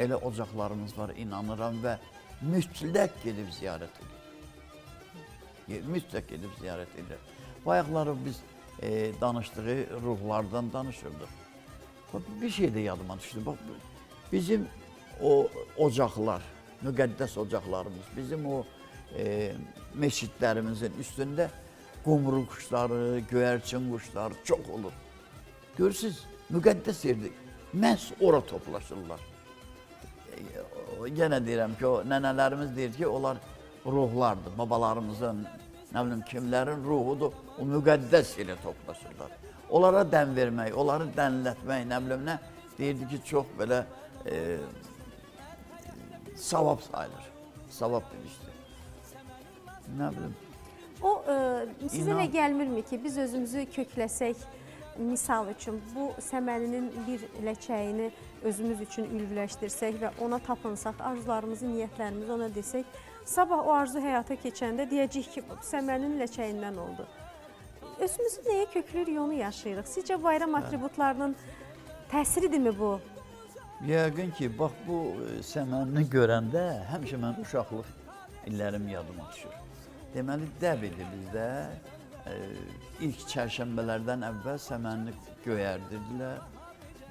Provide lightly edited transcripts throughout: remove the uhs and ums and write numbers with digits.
elə ocaqlarımız var, inanıram və mütləq gedib ziyarət edir. Mütləq gedib ziyarət edir. Bayaqları biz danışdığı ruhlardan danışırdıq. Bir şey də yadıma düşdü. Bax, bizim o ocaqlar, müqəddəs ocaqlarımız, bizim o meşidlərimizin üstündə qumru quşları, göyərçin quşları çox olur. Görürsünüz, müqəddəs yerdir. Məhz ora toplaşırlar. Yenə deyirəm ki, o nənələrimiz deyir ki, onlar ruhlardır. Babalarımızın, nə bilim, kimlərin ruhudur, o müqəddəs yerə toplaşırlar. Onlara dən vermək, onları dənlətmək, nə bilim, nə deyirdi ki, çox belə savab sayılır. Savab demişdi. Nə bilim. O, sizə elə gəlmirmi ki, biz özümüzü kökləsək, misal üçün, bu səməninin bir ləçəyini özümüz üçün ülvləşdirsək və ona tapınsaq, arzularımızı, niyyətlərimizi ona desək, sabah o arzu həyata keçəndə deyəcək ki, bu səmənin ləçəyindən oldu. Özümüzü nəyə köklürük, onu yaşayırıq. Sizcə bayram atributlarının təsiridirmi bu? Yəqin ki, bax bu səmənini görəndə həmişə mən uşaqlıq illərim yadıma düşür. Deməli, dəb idi bizdə. İlk çərşənbələrdən əvvəl səmənini göyərdirdilər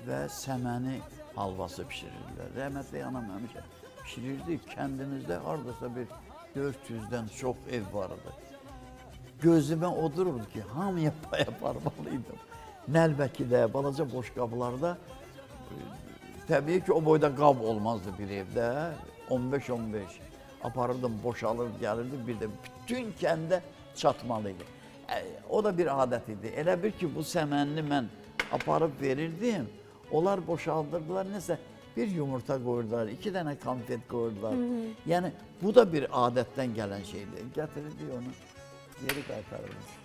və səməni halvası pişirirdilər. Rəhmətli anam həmişə pişirirdi. Kəndimizdə hardasa bir 400-dən çox ev vardı. Gözümə odururdu ki, hamıya pay aparmalıydım. Nəlbəkidə, balaca boşqablarda, təbii ki, o boyda qab olmazdı bir evdə. 15-15 aparırdım, boşalır, gəlirdi, bir də bütün kəndə çatmalıydı. O da bir adət idi. Elə bir ki, bu səmənini mən aparıb verirdim, onlar boşaldırdılar, nəsə bir yumurta qoyurdular, 2 dənə konfet qoyurdular. Yəni, bu da bir adətdən gələn şeydir. Gətirirdik onu, geri qaytarırdı.